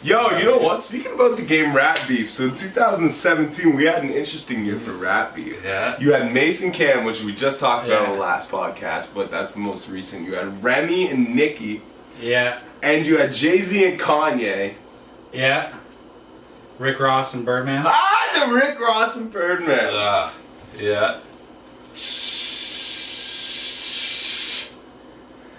Yo, you know what? Speaking about the game Rap Beef, so in 2017 we had an interesting year for Rap Beef. Yeah. You had Mason Cam, which we just talked about in the last podcast, but that's the most recent. You had Remy and Nicki. Yeah. And you had Jay-Z and Kanye. Yeah. Rick Ross and Birdman. Ah, the Rick Ross and Birdman. Yeah.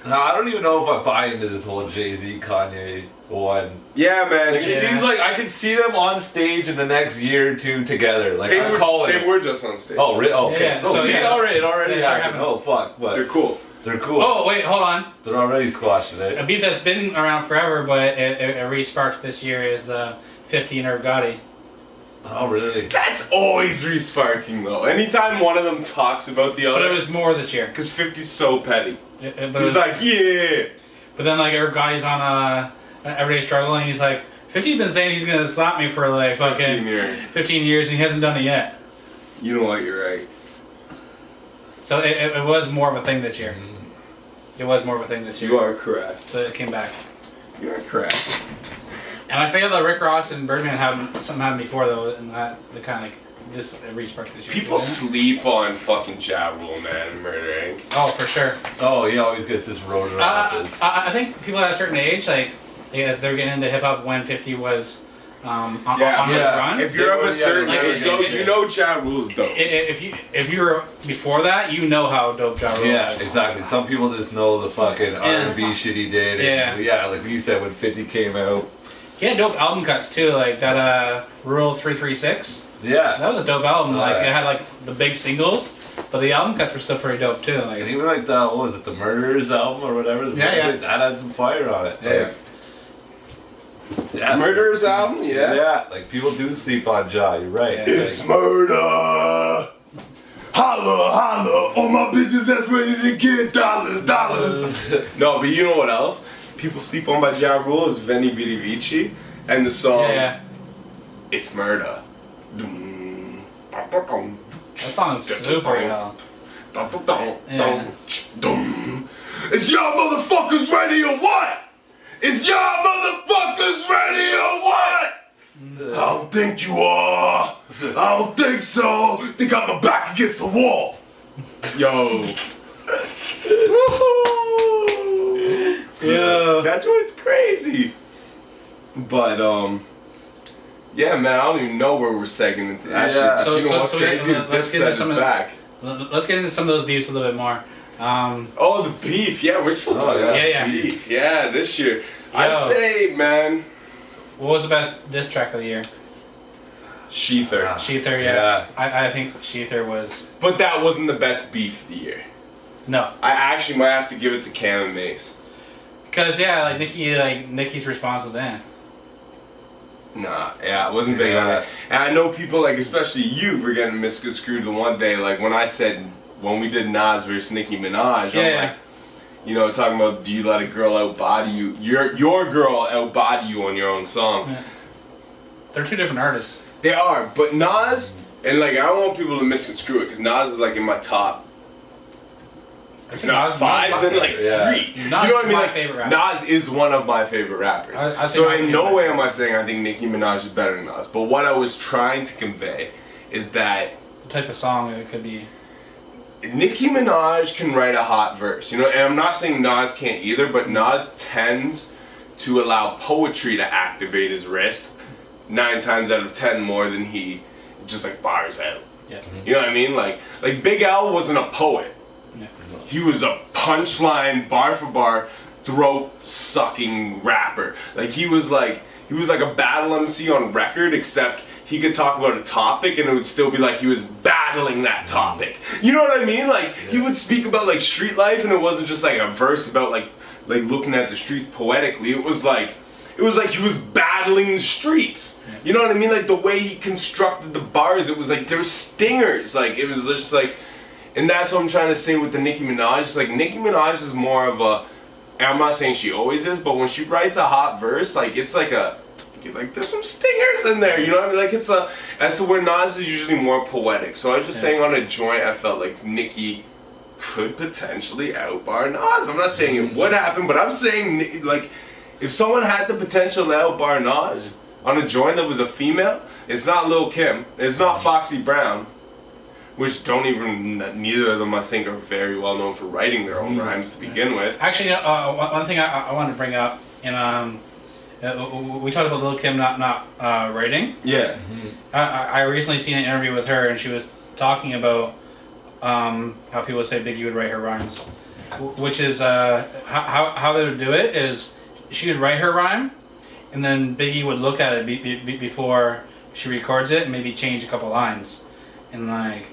No, I don't even know if I buy into this whole Jay-Z Kanye one. Yeah, man. Like, it seems like I could see them on stage in the next year or two together. Like, they were just on stage. Oh, really? Okay. Yeah, Oh, so see, it already started happened. happening. Oh, fuck. But They're cool. They're cool. Oh, wait, hold on. They're already squashing A it. beef that's been around forever, but it re-sparked this year is the 50 and Irv Gotti. Oh, really? That's always re-sparking, though. Anytime one of them talks about the But other. it was more this year. Because 50's so petty. But He's like, yeah. But then, like, Irv Gotti's on Everyday Struggle, and he's like, 50's been saying he's going to slap me for, like, 15 years. 15 years, and he hasn't done it yet. You know what? You're right. So it was more of a thing this year. It was more of a thing this year. You are correct. So it came back. You are correct. And I feel that Rick Ross and Birdman something happened before, though, and that the kind of, like, this re-sparked this year. People sleep on fucking Ja Rule, man, Murder Inc. Oh, for sure. Oh, he always gets this road around this. I think people at a certain age, like, they're getting into hip-hop when 50 was on his run. If you're of a certain like, age, you know Ja Rule's dope. If you were before that, you know how dope Ja Rule Yeah, is. exactly. Some people just know the fucking R&B shit he did. And yeah, like you said, when 50 came out. He had dope album cuts too, like that Rule 336. Yeah. That was a dope album. Like it had like the big singles, but the album cuts were still pretty dope too. Like, And even like the, what was it, the Murderers album or whatever? That had some fire on it. Yeah. Yeah. Murderers album, yeah. Yeah, like people do sleep on Ja, you're right. Yeah. It's murder. Holla, holla, all my bitches that's ready to get dollars. No, but you know what else? People sleep on by Ja Rule is Veni Vidi Vici, and the song It's Murder. that song is super well. Is y'all motherfuckers ready or what? Is y'all motherfuckers ready or what? I don't think you are. I don't think so. Think I'm my back against the wall. Yo. Yeah. That joint's crazy. But yeah, man, I don't even know where we're segging into that shit. But you know what's crazy is Dipset is back. Let's get into some of those beefs a little bit more. Oh, the beef. Yeah, we're still talking about beef. Yeah, this year. I say, man. What was the best diss track of the year? Sheether. Sheether, yeah. I think Sheether was. But that wasn't the best beef of the year. No. I actually might have to give it to Cam and Mace. Because like Nicki's response was Nah, yeah, I wasn't big on it. And I know people, like, especially you, were getting misconstrued the one day, like, when I said, when we did Nas versus Nicki Minaj, I'm like, you know, talking about, do you let a girl outbody you? Your girl outbody you on your own song. Yeah. They're two different artists. They are, but Nas, and, like, I don't want people to misconstrue it, because Nas is, like, in my top, if not 5, then, like, 3. You know what I mean? Like, Nas is one of my favorite rappers. So in no way am I saying I think Nicki Minaj is better than Nas. But what I was trying to convey is that the type of song it could be. Nicki Minaj can write a hot verse, you know, and I'm not saying Nas can't either, but Nas tends to allow poetry to activate his wrist 9 times out of 10 more than he just like bars out. Yeah. You know what I mean? Like Big L wasn't a poet. Yeah. He was a punchline, bar for bar, throat sucking rapper. Like he was like a battle MC on record, except he could talk about a topic and it would still be like he was battling that topic. You know what I mean? Like he would speak about like street life and it wasn't just like a verse about like looking at the streets poetically. It was like he was battling the streets. You know what I mean? Like the way he constructed the bars, it was like there were stingers. Like it was just like, and that's what I'm trying to say with the Nicki Minaj. It's like Nicki Minaj is more of a, and I'm not saying she always is, but when she writes a hot verse, like it's like there's some stingers in there, you know what I mean? Like it's as to where Nas is usually more poetic. So I was just saying on a joint, I felt like Nicki could potentially outbar Nas. I'm not saying it would happen, but I'm saying like If someone had the potential to outbar Nas on a joint that was a female, it's not Lil Kim, it's not Foxy Brown, which neither of them I think are very well known for writing their own rhymes to begin with. Actually, one thing I wanted to bring up, and we talked about Lil Kim not writing. Yeah. I recently seen an interview with her, and she was talking about how people say Biggie would write her rhymes, which is how they would do it is she would write her rhyme, and then Biggie would look at it before she records it and maybe change a couple lines, and like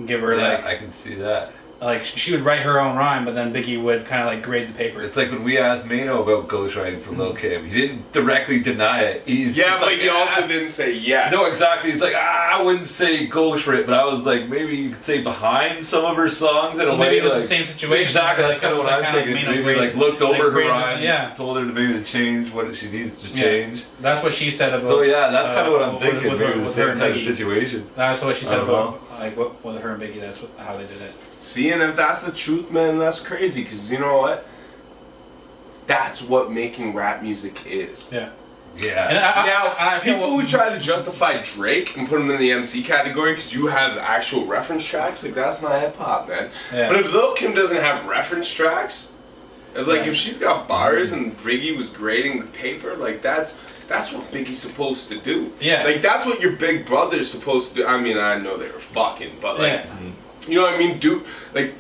give her like I can see that. Like she would write her own rhyme, but then Biggie would kind of like grade the paper. It's like when we asked Mano about ghostwriting for Lil Kim. He didn't directly deny it. He's Yeah, just but like, he also didn't say yes. No, exactly. He's like, I wouldn't say ghostwrite, but I was like, maybe you could say behind some of her songs in So a way. maybe it was like, the same situation. Exactly. That's kind of what I'm thinking. Maybe like looked over her rhymes, yeah. told her to maybe to change what she needs to change. That's what she said about. So yeah, that's kind of what I'm thinking. With maybe her, the with same her kind of Biggie. situation. That's what she said about like with her and Biggie. That's how they did it. See, and if that's the truth, man, that's crazy. Because you know what? That's what making rap music is. Yeah. Yeah. And Now, feel people who try to justify Drake and put him in the MC category because you have actual reference tracks, like that's not hip hop, man. Yeah. But if Lil Kim doesn't have reference tracks, like if she's got bars and Biggie was grading the paper, like that's what Biggie's supposed to do. Yeah. Like that's what your big brother's supposed to do. I mean, I know they were fucking, but like, you know what I mean? And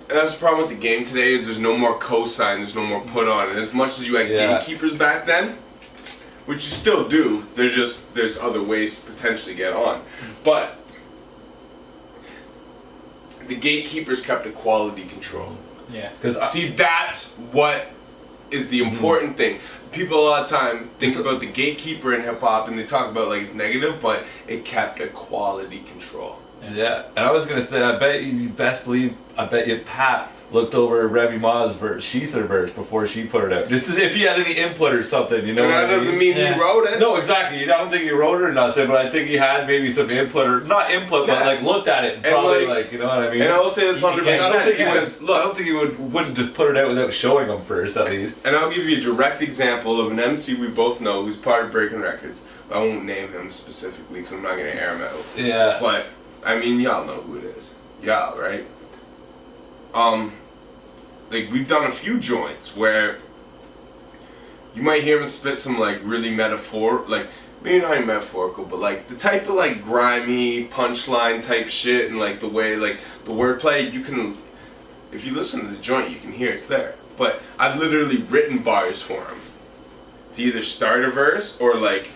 that's the problem with the game today is there's no more cosign, there's no more put on. And as much as you had gatekeepers back then, which you still do, there's other ways to potentially get on. But the gatekeepers kept a quality control. Yeah. See, that's what is the important thing. People a lot of time think about the gatekeeper in hip hop and they talk about like it's negative, but it kept a quality control. Yeah, and I was gonna say, I bet you best believe, I bet you Pat looked over Remy Ma's verse, she said verse before she put it out. Just as if he had any input or something, you know. And that doesn't mean he wrote it. No, exactly. I don't think he wrote it or nothing, but I think he had maybe some input or not input, but like looked at it and probably like you know what I mean. And I will say this 100%. I don't think he would. I don't think he wouldn't just put it out without showing them first, at least. And I'll give you a direct example of an MC we both know who's part of Breaking Records. I won't name him specifically because I'm not gonna air him out. Yeah. But I mean, y'all know who it is. Y'all, right? Like we've done a few joints where you might hear him spit some like really like maybe not even metaphorical, but like the type of like grimy punchline type shit and like the way like the wordplay, you can, if you listen to the joint, you can hear it's there. But I've literally written bars for him to either start a verse or like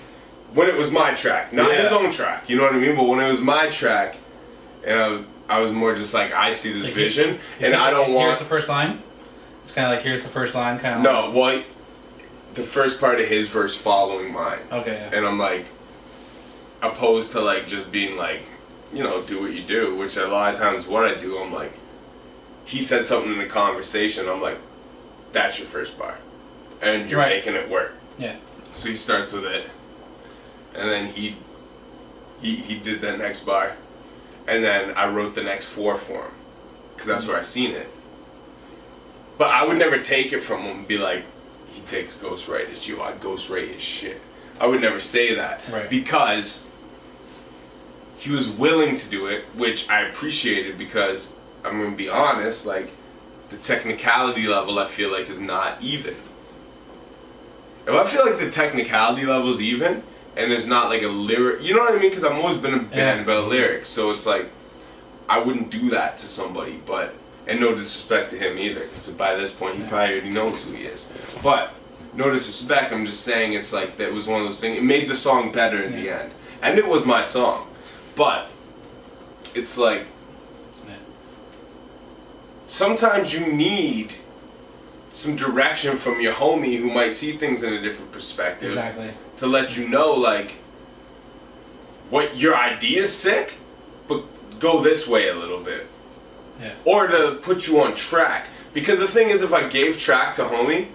when it was my track, not his own track, you know what I mean? But when it was my track, and I was more just like, I see this vision, and I don't want. Here's the first line. It's kind of like here's the first line, kind of. No, well, the first part of his verse following mine. Okay. Yeah. And I'm like, opposed to like just being like, you know, do what you do, which a lot of times what I do, I'm like, he said something in a conversation, I'm like, that's your first bar, and you're making it work. Yeah. So he starts with it, and then he did that next bar. And then I wrote the next 4 for him, because that's where I seen it. But I would never take it from him and be like, he takes ghostwrite his I ghostwrite his shit. I would never say that. Right. Because he was willing to do it, which I appreciated because, I'm going to be honest, like, the technicality level I feel like is not even. If I feel like the technicality level is even, and there's not like a lyric, you know what I mean? Because I've always been a band about lyrics, so it's like I wouldn't do that to somebody, but and no disrespect to him either, because by this point he probably already knows who he is. But no disrespect, I'm just saying it's like that was one of those things. It made the song better in the end, and it was my song, but it's like sometimes you need some direction from your homie who might see things in a different perspective. Exactly. To let you know, like, what your idea is sick, but go this way a little bit. Yeah. Or to put you on track. Because the thing is, if I gave track to homie,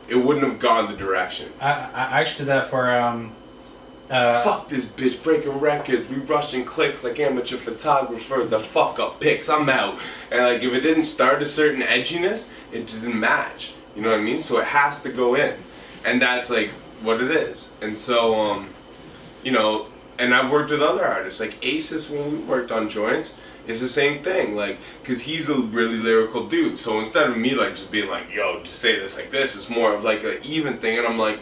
it wouldn't have gone the direction. I actually did that for fuck this bitch, breaking records, we rushing clicks like amateur photographers, the fuck up pics, I'm out. And like if it didn't start a certain edginess, it didn't match. You know what I mean? So it has to go in. and that's like what it is. And so, you know, and I've worked with other artists like Aces when we worked on joints. It's the same thing, like, because he's a really lyrical dude. So instead of me like just being like, yo, just say this like this, it's more of like an even thing, and I'm like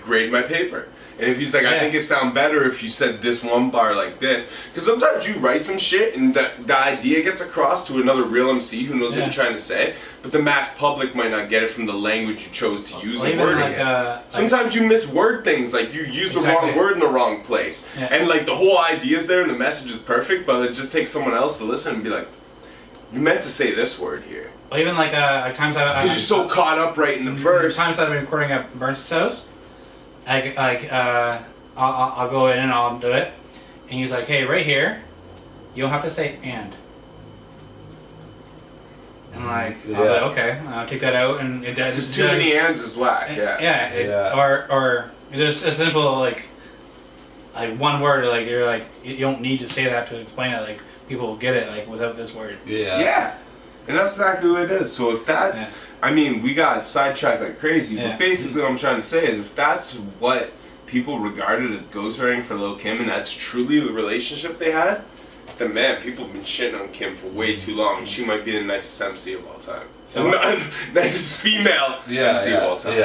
grade my paper. And if he's like, I think it sound better if you said this one bar like this. Because sometimes you write some shit and the idea gets across to another real MC who knows what you're trying to say, but the mass public might not get it from the language you chose to use in wording it. Sometimes you misword things, like you use the wrong word in the wrong place. Yeah. And like the whole idea's there and the message is perfect, but it just takes someone else to listen and be like, you meant to say this word here. Well, even like times because you're so caught up right in the verse. Times I've been recording at Burns' house, I'll go in and I'll do it, and he's like, hey, right here, you'll have to say and. And like, I'll be like, okay, I'll take that out, and it does. Just too many ands is whack. Or there's a simple like one word, like you're like you don't need to say that to explain it. Like people will get it like without this word. Yeah. And that's exactly what it is. So if that's, I mean, we got sidetracked like crazy, but basically what I'm trying to say is if that's what people regarded as ghostwriting for Lil' Kim and that's truly the relationship they had, then man, people have been shitting on Kim for way too long. And she might be the nicest MC of all time. So nicest female MC of all time.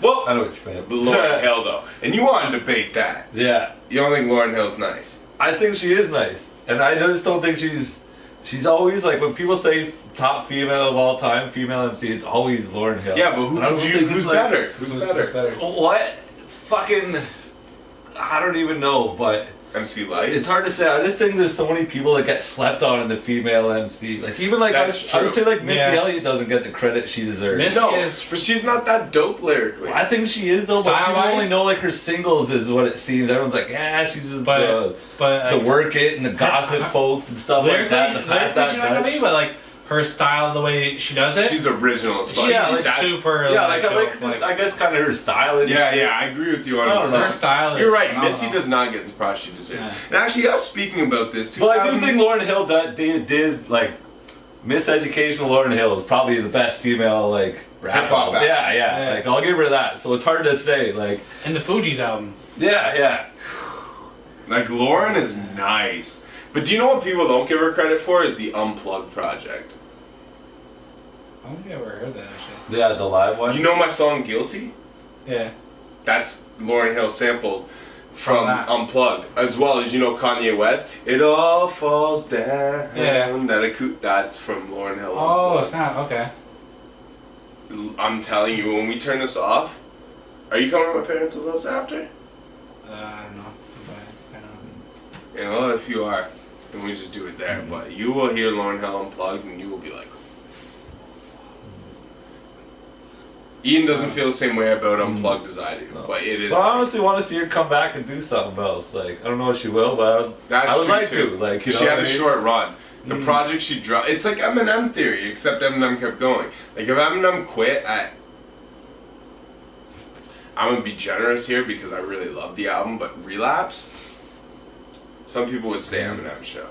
Well, I know what you mean. Lauryn Hill though. And you want to debate that. Yeah. You don't think Lauryn Hill's nice? I think she is nice. And I just don't think she's always like, when people say top female of all time, female MC, it's always Lauryn Hill. Yeah, but who's better? Who's better? What? It's fucking, I don't even know, but MC Light? It's hard to say. I just think there's so many people that get slept on in the female MC. Like even like I would say like Missy Elliott doesn't get the credit she deserves. But she's not that dope lyrically. I think she is though, but people only know like her singles is what it seems. Everyone's like, yeah, she's just the work it and the gossip folks and stuff like that. Lyrically, she might not be, but like her style, the way she does it, she's original as fuck. Yeah, like super. Yeah, I guess kind of her style. And I agree with you on her style. You're right. Missy does not get the props she deserves. Yeah. And actually, us speaking about this, but I do think Lauryn Hill did like Miseducational Lauryn Hill is probably the best female like rap album. Yeah. Like I'll give her that. So it's hard to say like. And the Fugees album. Yeah. Like Lauryn is nice. But do you know what people don't give her credit for is the Unplugged project? I don't think I've ever heard that actually. Yeah, the live one. You know my song Guilty? Yeah. That's Lauryn Hill sampled from Unplugged. As well as, you know, Kanye West. It all falls down. Yeah. That's from Lauryn Hill. Oh, it's not. Okay. I'm telling you, when we turn this off, are you coming to my parents with us after? I don't know. You know, if you are, then we just do it there. But you will hear Lauryn Hill Unplugged and you will be like, Ian doesn't feel the same way about Unplugged as I do, but it is. But I honestly want to see her come back and do something else. Like I don't know if she will, but I would like to. Like she had a short run. The project she dropped, it's like Eminem theory, except Eminem kept going. Like if Eminem quit I'm gonna be generous here because I really love the album, but Relapse. Some people would say Eminem show.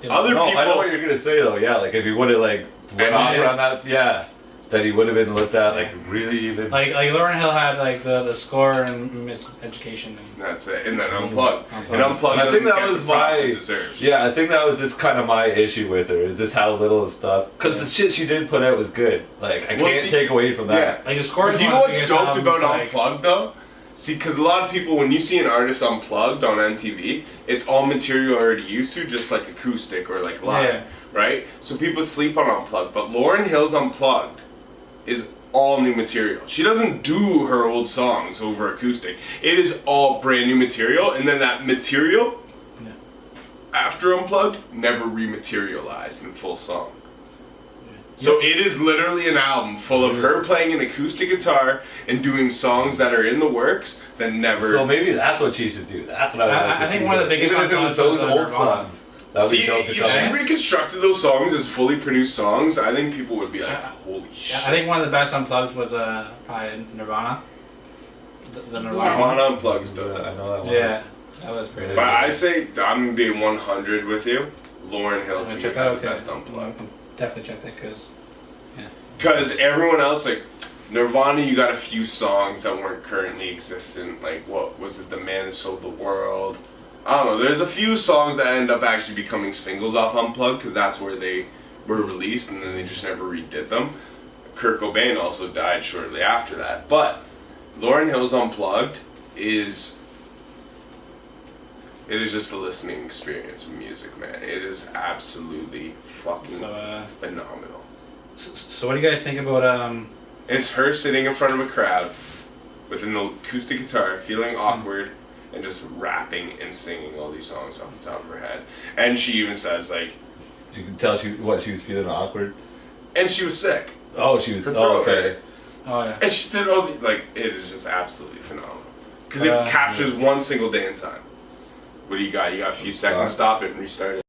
Other people. I know what you're gonna say though. Yeah, like if he would have like went off on that, that he would have been looked at like really even. Like Lauryn Hill had like the score and Miseducation. And that's it, and then Unplugged. And Unplugged. I think that was I think that was just kind of my issue with her. Is just how little of stuff. Because the shit she did put out was good. Like I can't take away from that. Yeah. Like the score. Do you know what's doped about Unplugged though? See, because a lot of people, when you see an artist unplugged on MTV, it's all material already used to, just like acoustic or like live, right? So people sleep on Unplugged, but Lauryn Hill's Unplugged is all new material. She doesn't do her old songs over acoustic. It is all brand new material, and then that material, after Unplugged, never rematerialized in full song. So it is literally an album full of her playing an acoustic guitar and doing songs that are in the works that never. So maybe that's what she should do. That's what I would like to see. I think one of the biggest even if it was those old songs. See, if she reconstructed those songs as fully produced songs, I think people would be like, holy shit. I think one of the best unplugs was probably Nirvana. The Nirvana Unplugged stuff. I know that one. Yeah, that was pretty. But I say, I'm being 100 with you. Lauryn Hill to me had the best Unplugged. Definitely check that because everyone else, like, Nirvana, you got a few songs that weren't currently existent. Like, what was it? The Man That Sold the World. I don't know. There's a few songs that end up actually becoming singles off Unplugged because that's where they were released, and then they just never redid them. Kurt Cobain also died shortly after that. But Lauryn Hill's Unplugged is... It is just a listening experience of music, man. It is absolutely fucking phenomenal. So what do you guys think about It's her sitting in front of a crowd with an acoustic guitar, feeling awkward, and just rapping and singing all these songs off the top of her head. And she even says, like... You can tell she was feeling awkward. And she was sick. Oh, she was... Her throat okay. hurt. Oh yeah. And she did all the... Like, it is just absolutely phenomenal. Because it captures one single day in time. What do you got? You got a few seconds, stop it, and restart it.